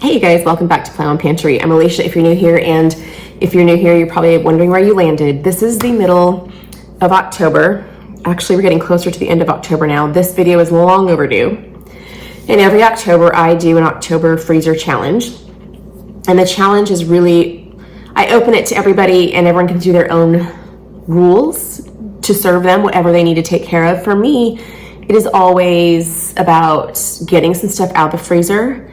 Hey you guys, welcome back to Play on Pantry. I'm Alicia if you're new here, and if you're new here, you're probably wondering where you landed. This is the middle of October. Actually, we're getting closer to the end of October now. This video is long overdue. And every October, I do an October freezer challenge. And the challenge is really, I open it to everybody and everyone can do their own rules to serve them whatever they need to take care of. For me, it is always about getting some stuff out of the freezer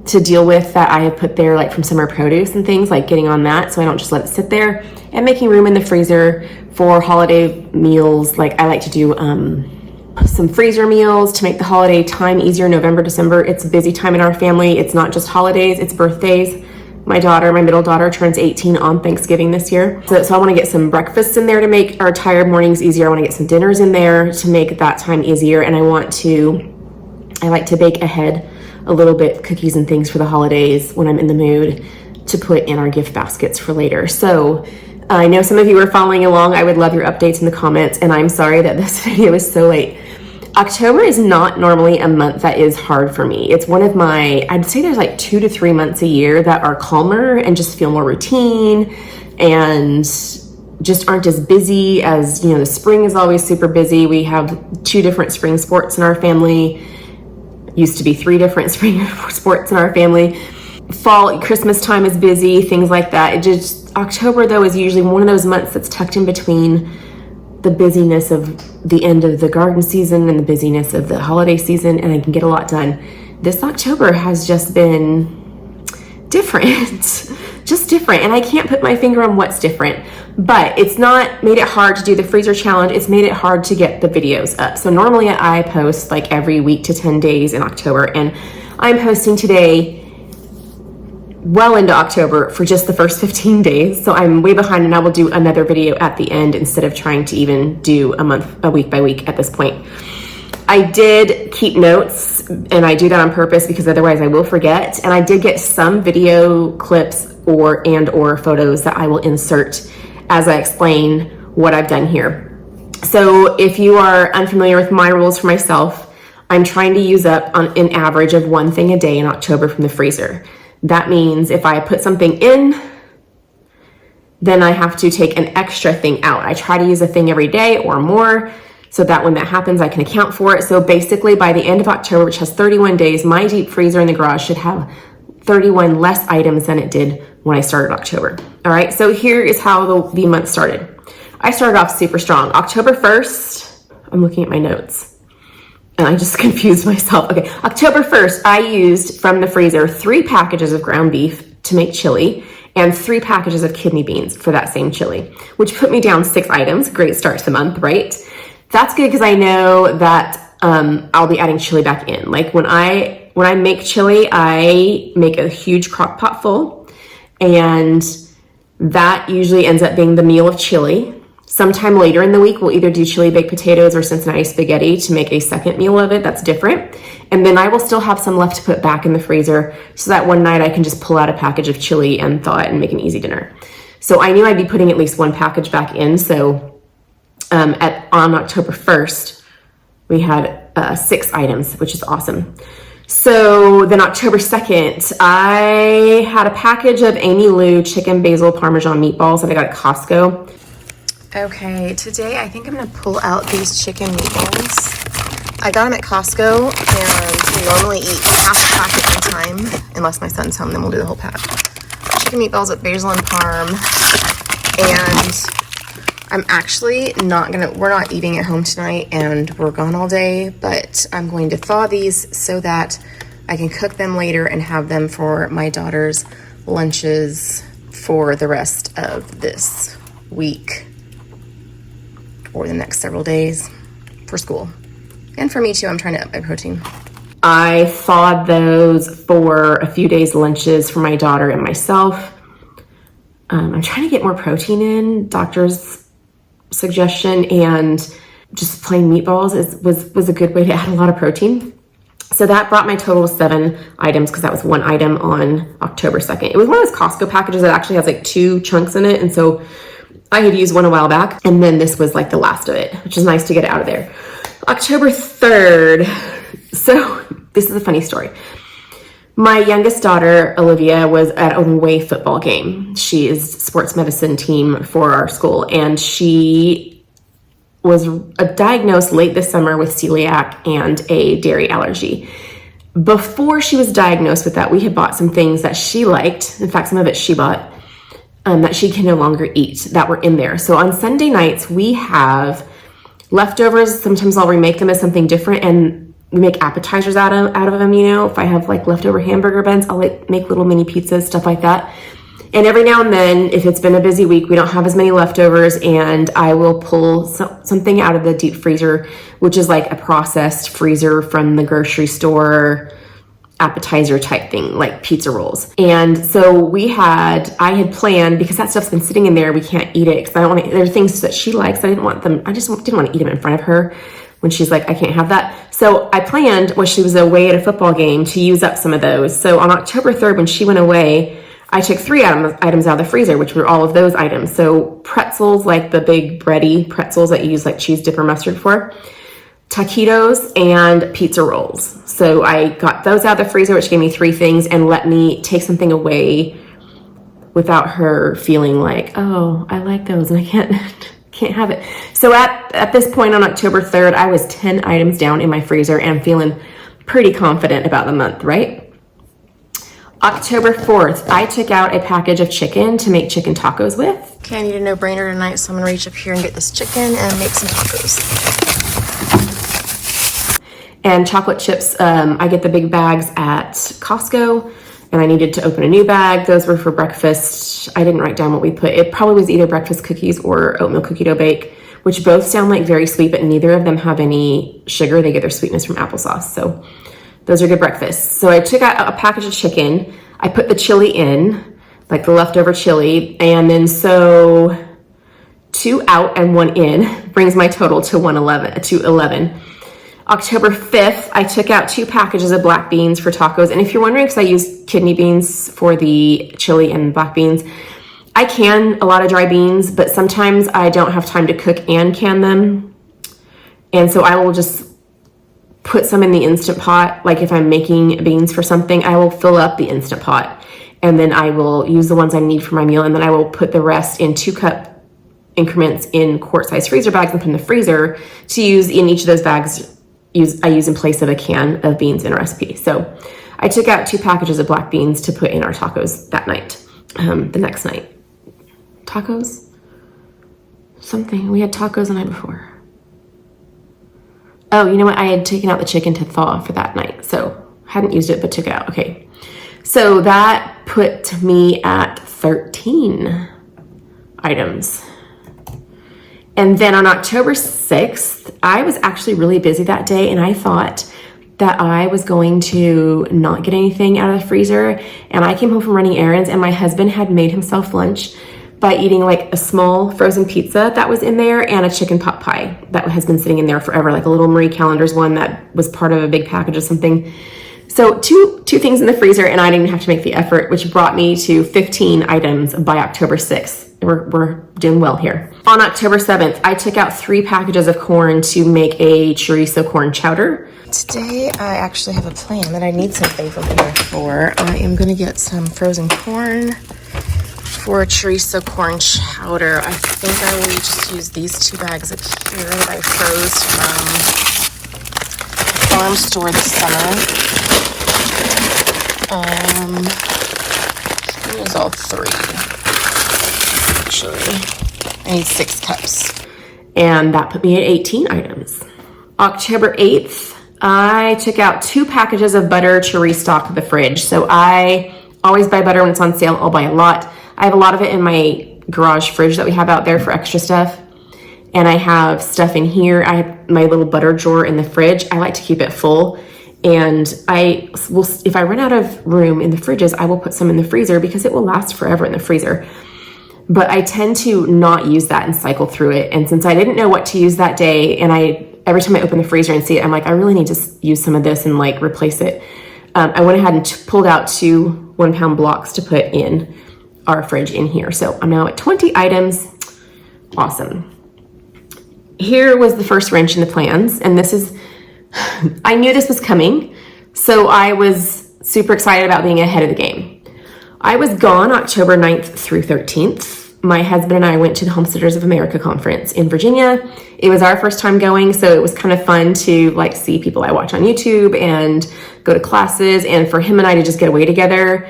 to deal with that I have put there, like from summer produce and things, like getting on that so I don't just let it sit there, and making room in the freezer for holiday meals. Like I like to do some freezer meals to make the holiday time easier. November, December, it's a busy time in our family. It's not just holidays, it's birthdays. My middle daughter turns 18 on Thanksgiving this year. So I want to get some breakfasts in there to make our tired mornings easier. I want to get some dinners in there to make that time easier. And I like to bake ahead a little bit, cookies and things for the holidays when I'm in the mood to put in our gift baskets for later. So I know some of you are following along. I would love your updates in the comments, and I'm sorry that this video is so late. October is not normally a month that is hard for me. It's one of my, I'd say there's like 2 to 3 months a year that are calmer and just feel more routine and just aren't as busy as, the spring is always super busy. We have 2 different spring sports in our family. Used to be 3 different spring sports in our family. Fall, Christmas time is busy, things like that. October though is usually one of those months that's tucked in between the busyness of the end of the garden season and the busyness of the holiday season, and I can get a lot done. This October has just been different, just different, and I can't put my finger on what's different, but it's not made it hard to do the freezer challenge. It's made it hard to get the videos up. So normally I post like every week to 10 days in October, and I'm posting today well into October for just the first 15 days. So I'm way behind, and I will do another video at the end instead of trying to even do a week by week at this point. I did keep notes, and I do that on purpose because otherwise I will forget. And I did get some video clips or photos that I will insert as I explain what I've done here. So if you are unfamiliar with my rules for myself, I'm trying to use up on an average of 1 thing a day in October from the freezer. That means if I put something in, then I have to take an extra thing out. I try to use a thing every day or more, so that when that happens, I can account for it. So basically by the end of October, which has 31 days, my deep freezer in the garage should have 31 less items than it did when I started October. All right, so here is how the month started. I started off super strong. October 1st, I'm looking at my notes and I just confused myself. Okay, October 1st, I used from the freezer 3 packages of ground beef to make chili and 3 packages of kidney beans for that same chili, which put me down 6 items. Great start to the month, right? That's good because I know that I'll be adding chili back in. Like when I make chili, I make a huge crock pot full, and that usually ends up being the meal of chili. Sometime later in the week, we'll either do chili baked potatoes or Cincinnati spaghetti to make a second meal of it that's different. And then I will still have some left to put back in the freezer so that one night I can just pull out a package of chili and thaw it and make an easy dinner. So I knew I'd be putting at least 1 package back in. So on October 1st, we had 6 items, which is awesome. So then October 2nd, I had a package of Amy Lou chicken basil parmesan meatballs that I got at Costco. Okay, today I think I'm gonna pull out these chicken meatballs. I got them at Costco, and we normally eat half a packet at a time, unless my son's home, then we'll do the whole pack. Chicken meatballs with basil and parm, and I'm actually we're not eating at home tonight, and we're gone all day, but I'm going to thaw these so that I can cook them later and have them for my daughter's lunches for the rest of this week or the next several days for school. And for me too, I'm trying to up my protein. I thawed those for a few days lunches for my daughter and myself. I'm trying to get more protein in, doctor's suggestion, and just plain meatballs was a good way to add a lot of protein. So that brought my total to 7 items because that was 1 item on October 2nd. It was one of those Costco packages that actually has like 2 chunks in it, and so I had used one a while back, and then this was like the last of it, which is nice to get it out of there. October 3rd, so this is a funny story. My youngest daughter, Olivia, was at a away football game. She is sports medicine team for our school, and she was diagnosed late this summer with celiac and a dairy allergy. Before she was diagnosed with that, we had bought some things that she liked. In fact, some of it she bought that she can no longer eat that were in there. So on Sunday nights, we have leftovers. Sometimes I'll remake them as something different, and we make appetizers out of them. You know, if I have like leftover hamburger buns, I'll like make little mini pizzas, stuff like that. And every now and then, if it's been a busy week, we don't have as many leftovers, and I will pull something out of the deep freezer, which is like a processed freezer from the grocery store appetizer type thing, like pizza rolls. And so I had planned, because that stuff's been sitting in there, we can't eat it because I don't want to. There are things that she likes. I just didn't want to eat them in front of her when she's like, I can't have that. So I planned, when she was away at a football game, to use up some of those. So on October 3rd, when she went away, I took 3 items out of the freezer, which were all of those items. So pretzels, like the big bready pretzels that you use like cheese dip or mustard for, taquitos, and pizza rolls. So I got those out of the freezer, which gave me 3 things and let me take something away without her feeling like, oh, I like those and I can't have it. So at this point on October 3rd, I was 10 items down in my freezer and feeling pretty confident about the month, right? October 4th, I took out a package of chicken to make chicken tacos with. Okay, I need a no-brainer tonight, so I'm gonna reach up here and get this chicken and make some tacos. And chocolate chips, I get the big bags at Costco, and I needed to open a new bag. Those were for breakfast. I didn't write down what we put. It probably was either breakfast cookies or oatmeal cookie dough bake, which both sound like very sweet, but neither of them have any sugar. They get their sweetness from applesauce. So those are good breakfasts. So I took out a package of chicken. I put the chili in, like the leftover chili. And then so 2 out and 1 in brings my total to 11. October 5th, I took out 2 packages of black beans for tacos. And if you're wondering, because I use kidney beans for the chili and black beans, I can a lot of dry beans, but sometimes I don't have time to cook and can them. And so I will just put some in the Instant Pot. Like if I'm making beans for something, I will fill up the Instant Pot, and then I will use the ones I need for my meal, and then I will put the rest in 2-cup increments in quart-sized freezer bags and put in the freezer to use in each of those bags. I use in place of a can of beans in a recipe. So I took out 2 packages of black beans to put in our tacos that night. The next night, tacos? Something. We had tacos the night before. Oh, you know what? I had taken out the chicken to thaw for that night. So hadn't used it, but took it out. Okay. So that put me at 13 items. And then on October 6th, I was actually really busy that day, and I thought that I was going to not get anything out of the freezer. And I came home from running errands, and my husband had made himself lunch by eating like a small frozen pizza that was in there and a chicken pot pie that has been sitting in there forever, like a little Marie Callender's one that was part of a big package of something. So two things in the freezer, and I didn't even have to make the effort, which brought me to 15 items by October 6th. We're doing well here. On October 7th, I took out 3 packages of corn to make a chorizo corn chowder. Today, I actually have a plan that I need something from here for. I am gonna get some frozen corn for a chorizo corn chowder. I think I will just use these 2 bags up here that I froze from the farm store this summer. Use all 3. Actually, I need 6 cups. And that put me at 18 items. October 8th, I took out 2 packages of butter to restock the fridge. So I always buy butter when it's on sale. I'll buy a lot. I have a lot of it in my garage fridge that we have out there for extra stuff. And I have stuff in here. I have my little butter drawer in the fridge. I like to keep it full. And I will, if I run out of room in the fridges, I will put some in the freezer because it will last forever in the freezer. But I tend to not use that and cycle through it. And since I didn't know what to use that day, and every time I open the freezer and see it, I'm like, I really need to use some of this and like replace it. I went ahead and pulled out 2 1-pound blocks to put in our fridge in here. So I'm now at 20 items. Awesome. Here was the first wrench in the plans. And this is, I knew this was coming. So I was super excited about being ahead of the game. I was gone October 9th through 13th. My husband and I went to the Homesteaders of America conference in Virginia. It was our first time going, so it was kind of fun to like see people I watch on YouTube and go to classes, and for him and I to just get away together.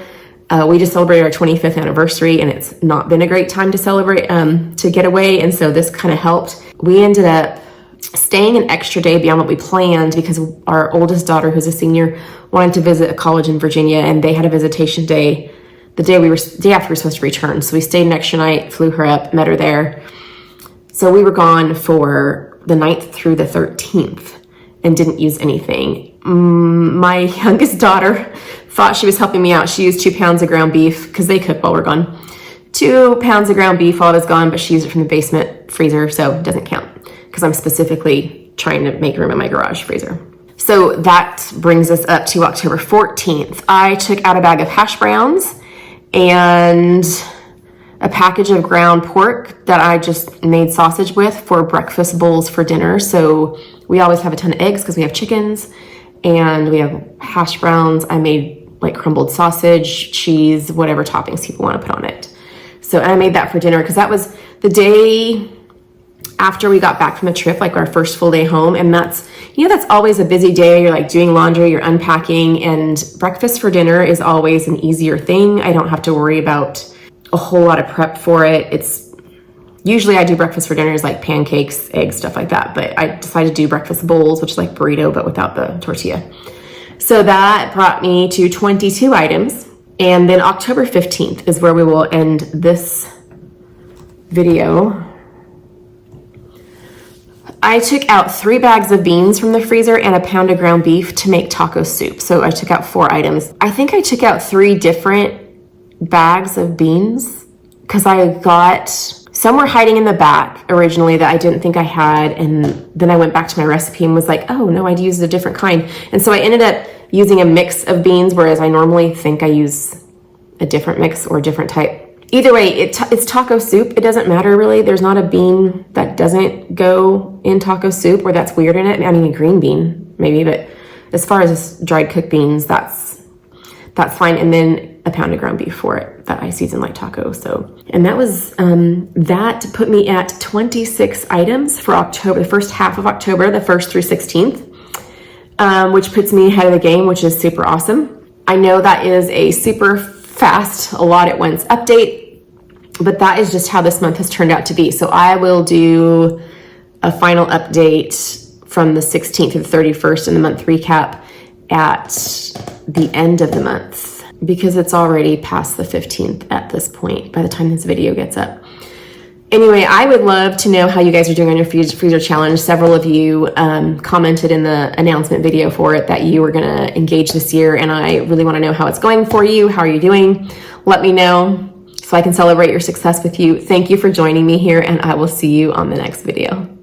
We just celebrated our 25th anniversary, and it's not been a great time to celebrate, to get away, and so this kind of helped. We ended up staying an extra day beyond what we planned because our oldest daughter, who's a senior, wanted to visit a college in Virginia, and they had a visitation day the day after we were supposed to return. So we stayed an extra night, flew her up, met her there. So we were gone for the 9th through the 13th and didn't use anything. My youngest daughter thought she was helping me out. She used 2 pounds of ground beef because they cook while we're gone. 2 pounds of ground beef while I was gone, but she used it from the basement freezer, so it doesn't count because I'm specifically trying to make room in my garage freezer. So that brings us up to October 14th. I took out a bag of hash browns and a package of ground pork that I just made sausage with for breakfast bowls for dinner. So we always have a ton of eggs because we have chickens, and we have hash browns. I made like crumbled sausage, cheese, whatever toppings people want to put on it. So, and I made that for dinner because that was the day after we got back from a trip, like our first full day home. And that's, you know, that's always a busy day. You're like doing laundry, you're unpacking, and breakfast for dinner is always an easier thing. I don't have to worry about a whole lot of prep for it. It's usually I do breakfast for dinners like pancakes, eggs, stuff like that. But I decided to do breakfast bowls, which is like burrito, but without the tortilla. So that brought me to 22 items. And then October 15th is where we will end this video. I took out 3 bags of beans from the freezer and a pound of ground beef to make taco soup. So I took out 4 items. I think I took out 3 different bags of beans because I got some were hiding in the back originally that I didn't think I had. And then I went back to my recipe and was like, oh no, I'd used a different kind. And so I ended up using a mix of beans, whereas I normally think I use a different mix or a different type. Either way, it's taco soup. It doesn't matter really. There's not a bean that doesn't go in taco soup or that's weird in it. I mean, a green bean maybe, but as far as dried cooked beans, that's fine. And then a pound of ground beef for it that I season like taco. So, and that was, that put me at 26 items for October, the first half of October, the 1st through 16th, which puts me ahead of the game, which is super awesome. I know that is a super fast, a lot at once update, but that is just how this month has turned out to be. So I will do a final update from the 16th to the 31st in the month recap at the end of the month because it's already past the 15th at this point by the time this video gets up. Anyway, I would love to know how you guys are doing on your freezer challenge. Several of you commented in the announcement video for it that you were going to engage this year, and I really want to know how it's going for you. How are you doing? Let me know so I can celebrate your success with you. Thank you for joining me here, and I will see you on the next video.